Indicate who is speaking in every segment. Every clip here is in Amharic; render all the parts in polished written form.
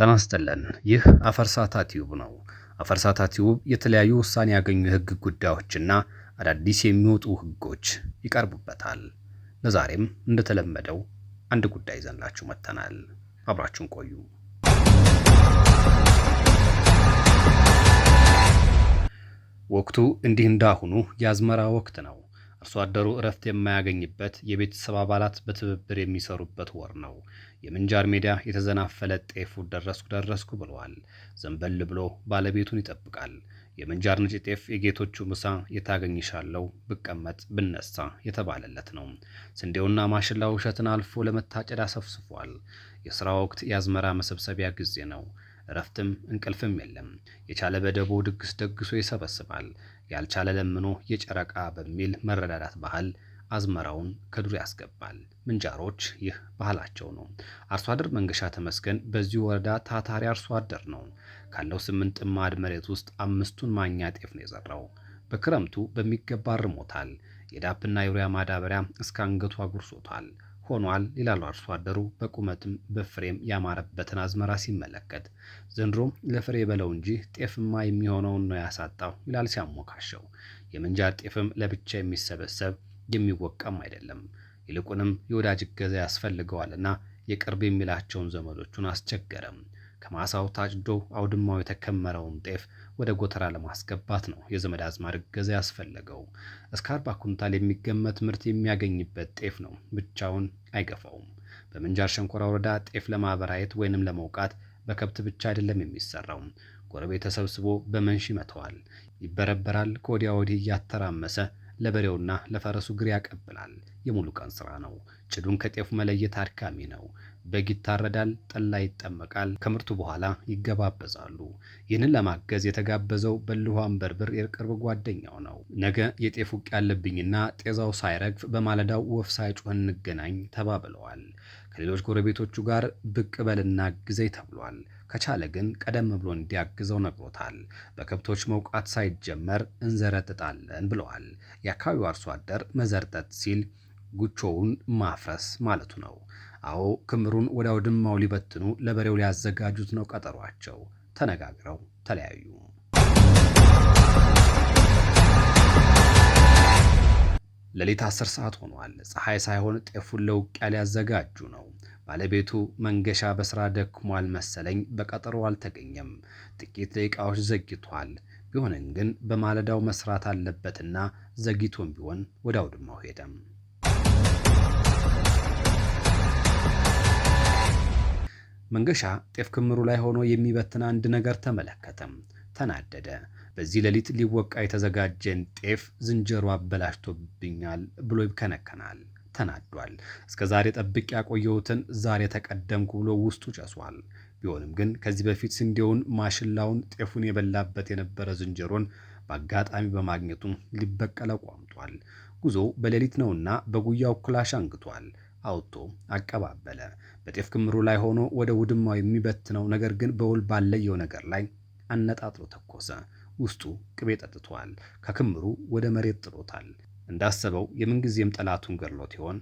Speaker 1: ጤና ይስጥልን። ይህ አፈርሳታ ቲዩብ ነው። አፈርሳታ ቲዩብ የተለያዩ ውሳኔ ያገኙ የህግ ጉዳዮችና አዳዲስ የሚወጡ ህጎች ይቀርቡበታል። ለዛሬም እንደተለመደው አንድ ጉዳይ ይዘንላችሁ መጥተናል። አብራችሁን ቆዩ። ወቅቱ እንዲህ እንዳሁኑ የአዝመራ ወቅት ነው። አርሶ አደሩ እረፍት የማያገኝበት፣ የቤተሰብ አባላት በትብብር የሚሰሩበት ወር ነው። የምንጃር ሜዳ የተዘናፈለ ጤፉ ደረስኩ ብለዋል። ዘንበል ብሎ ባለቤቱን ይጠብቃል። የምንጃር ነጭ ጤፍ የጌቶቹ ምሳ የታገኝሻለው ብቀመጥ ብነሳ የተባለለት ነው። ስንዴውና ማሽላው እሸትን አልፎ ለመታጨድ አሰፍስፏል። የሥራ ወቅት የአዝመራ መሰብሰቢያ ጊዜ ነው። እረፍትም እንቅልፍም የለም። የቻለ በደቦ ድግስ ደግሶ ይሰበስባል። ያልቻለ ለምኖ የጨረቃ በሚል መረዳዳት ባህል አዝመራውን ከዱር ያስገባል። ምንጃሮች ይህ ባህላቸው ነው። አርሶ አደር መንገሻ ተመስገን በዚህ ወረዳ ታታሪ አርሶ አደር ነው። ካለው 8 ጥማድ መሬት ውስጥ 5ቱን ማኛ ጤፍ ነው የዘራው። በክረምቱ በሚገባ አርሞታል። የዳፕና ዩሪያ ማዳበሪያ እስከ አንገቱ አጉርሶታል። ሆኗል ይላሉ አርሶ አደሩ በቁመትም በፍሬም ያማረበትን አዝመራ ሲመለከት። ዘንድሮም ለፍሬ በለው እንጂ ጤፍማ የሚሆነውን ነው ያሳጣው ይላል ሲያሞካሸው። የምንጃር ጤፍም ለብቻ የሚሰበሰብ የሚወቃም አይደለም። ይልቁንም የወዳጅ እገዛ ያስፈልገዋልና የቅርብ የሚላቸውን ዘመዶቹን አስቸገረም። ከማሳው ታጭዶ አውድማው የተከመረውን ጤፍ ወደ ጎተራ ለማስገባት ነው የዘመድ አዝማድ እገዛ ያስፈለገው። እስከ 40 ኩንታል የሚገመት ምርት የሚያገኝበት ጤፍ ነው። ብቻውን አይገፋውም። በምንጃር ሸንኮራ ወረዳ ጤፍ ለማበራየት ወይንም ለመውቃት በከብት ብቻ አይደለም የሚሰራው። ጎረቤት ተሰብስቦ በመንሽ ይመተዋል። ይበረበራል። ከወዲያ ወዲህ እያተራመሰ ለበሬውና ለፈረሱ ግር ያቀብላል። የሙሉ ቀን ስራ ነው። ጭዱን ከጤፉ መለየት አድካሚ ነው። በግ ይታረዳል፣ ጠላ ይጠመቃል፣ ከምርቱ በኋላ ይገባበዛሉ። ይህንን ለማገዝ የተጋበዘው በልኋን በርብር የቅርብ ጓደኛው ነው። ነገ የጤፍ ውቅ ያለብኝና ጤዛው ሳይረግፍ በማለዳው ወፍ ሳይጮህ እንገናኝ ተባብለዋል። ከሌሎች ጎረቤቶቹ ጋር ብቅ በልና ግዘይ ተብሏል። ከቻለ ግን ቀደም ብሎ እንዲያግዘው ነግሮታል። በከብቶች መውቃት ሳይጀመር እንዘረጥጣለን ብለዋል። የአካባቢው አርሶ አደር መዘርጠጥ ሲል ጉቾውን ማፍረስ ማለቱ ነው። አዎ ክምሩን ወደ አውድማው ሊበትኑ ለበሬው ሊያዘጋጁት ነው ቀጠሯቸው። ተነጋግረው ተለያዩ። ሌሊት 10 ሰዓት ሆኗል። ፀሐይ ሳይሆን ጤፉን ለውቂያ ሊያዘጋጁ ነው። ባለቤቱ መንገሻ በስራ ደክሟል መሰለኝ በቀጠሮ አልተገኘም። ጥቂት ደቂቃዎች ዘግይቷል። ቢሆንም ግን በማለዳው መስራት አለበትና ዘግይቶም ቢሆን ወደ አውድማው ሄደም። መንገሻ ጤፍ ክምሩ ላይ ሆኖ የሚበትን አንድ ነገር ተመለከተም። ተናደደ። በዚህ ሌሊት ሊወቃ የተዘጋጀን ጤፍ ዝንጀሮ አበላሽቶብኛል ብሎ ይከነከናል። ተናዷል። እስከ ዛሬ ጠብቅ ያቆየሁትን ዛሬ ተቀደምኩ ብሎ ውስጡ ጨሷል። ቢሆንም ግን ከዚህ በፊት ስንዴውን፣ ማሽላውን፣ ጤፉን የበላበት የነበረ ዝንጀሮን በአጋጣሚ በማግኘቱ ሊበቀለው ቋምጧል። ጉዞ በሌሊት ነውና በጉያው ክላሽ አንግቷል። አውጥቶ አቀባበለ። በጤፍ ክምሩ ላይ ሆኖ ወደ ውድማው የሚበትነው ነገር ግን በውል ባለየው ነገር ላይ አነጣጥሮ ተኮሰ። ውስጡ ቅቤ ጠጥቷል። ከክምሩ ወደ መሬት ጥሎታል። እንዳሰበው የምንጊዜም ጠላቱን ገድሎት ይሆን?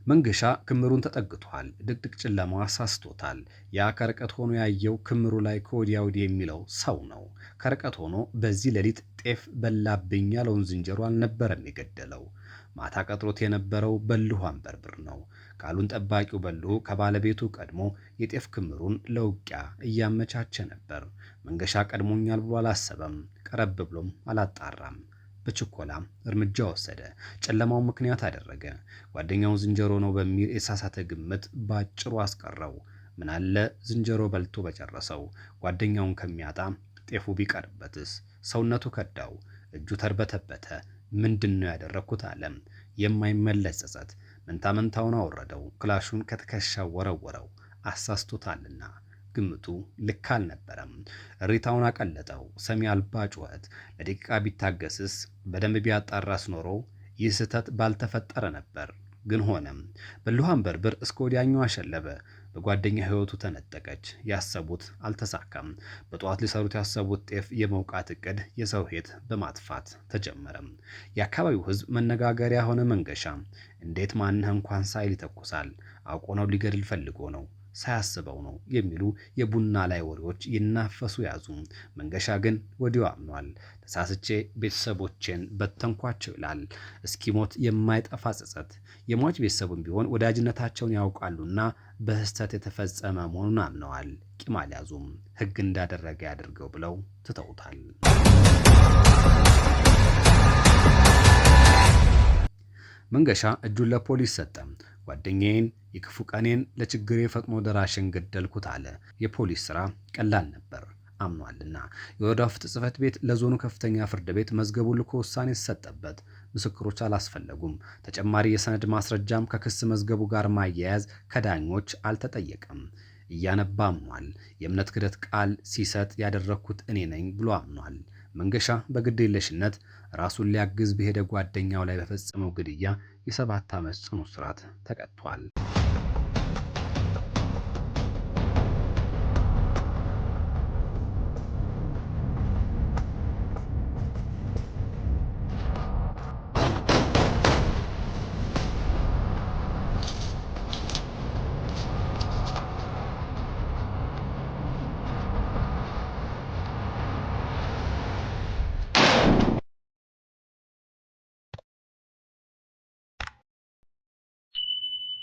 Speaker 1: መንገሻ ክምሩን ተጠግቷል። ድቅድቅ ጨለማ አሳስቶታል። ያ ከርቀት ሆኖ ያየው ክምሩ ላይ ከወዲያ ወዲህ የሚለው ሰው ነው። ከርቀት ሆኖ በዚህ ሌሊት ጤፍ በላብኝ ያለውን ዝንጀሮ አልነበረም የገደለው። ማታ ቀጥሮት የነበረው በልኋን በርብር ነው። ቃሉን ጠባቂው በልሁ ከባለቤቱ ቀድሞ የጤፍ ክምሩን ለውቂያ እያመቻቸ ነበር። መንገሻ ቀድሞኛል ብሎ አላሰበም። ቀረብ ብሎም አላጣራም። በችኮላም እርምጃ ወሰደ። ጨለማው ምክንያት አደረገ። ጓደኛው ዝንጀሮ ነው በሚል የሳሳተ ግምት ባጭሩ አስቀረው። ምናለ ዝንጀሮ በልቶ በጨረሰው። ጓደኛውን ከሚያጣ ጤፉ ቢቀርበትስ? ሰውነቱ ከዳው። እጁ ተርበተበተ። ምንድነው ያደረኩት አለም። የማይመለስ ጸጸት መንታመንታውን አወረደው። ክላሹን ከትከሻው ወረወረው። አሳስቶታልና ግምቱ ልክ አልነበረም። እሪታውን አቀለጠው። ሰሚ አልባ ጩኸት። ለደቂቃ ቢታገስስ፣ በደንብ ቢያጣራስ ኖሮ ይህ ስህተት ባልተፈጠረ ነበር። ግን ሆነም። በልኋን በርብር እስከ ወዲያኛው አሸለበ። በጓደኛ ሕይወቱ ተነጠቀች። ያሰቡት አልተሳካም። በጠዋት ሊሰሩት ያሰቡት ጤፍ የመውቃት እቅድ የሰው ሕይወት በማጥፋት ተጀመረ። የአካባቢው ሕዝብ መነጋገሪያ ሆነ። መንገሻ እንዴት ማንህ እንኳን ሳይል ይተኩሳል? አውቆ ነው? ሊገድል ፈልጎ ነው? ሳያስበው ነው? የሚሉ የቡና ላይ ወሬዎች ይናፈሱ ያዙ። መንገሻ ግን ወዲያው አምኗል። ተሳስቼ ቤተሰቦቼን በተንኳቸው ይላል። እስኪሞት የማይጠፋ ጸጸት። የሟች ቤተሰቡም ቢሆን ወዳጅነታቸውን ያውቃሉና በስህተት የተፈጸመ መሆኑን አምነዋል። ቂም አልያዙም። ሕግ እንዳደረገ ያድርገው ብለው ትተውታል። መንገሻ እጁን ለፖሊስ ሰጠ። ጓደኛዬን፣ የክፉ ቀኔን፣ ለችግሬ ፈጥኖ ደራሽን ገደልኩት አለ። የፖሊስ ስራ ቀላል ነበር አምኗልና። የወረዳው ፍትህ ጽሕፈት ቤት ለዞኑ ከፍተኛ ፍርድ ቤት መዝገቡ ልኮ ውሳኔ ተሰጠበት። ምስክሮች አላስፈለጉም። ተጨማሪ የሰነድ ማስረጃም ከክስ መዝገቡ ጋር ማያያዝ ከዳኞች አልተጠየቀም። እያነባ አምኗል። የእምነት ክህደት ቃል ሲሰጥ ያደረግኩት እኔ ነኝ ብሎ አምኗል። መንገሻ በግዴለሽነት ራሱን ሊያግዝ በሄደ ጓደኛው ላይ በፈጸመው ግድያ የ7 ዓመት ጽኑ እስራት ተቀጥቷል።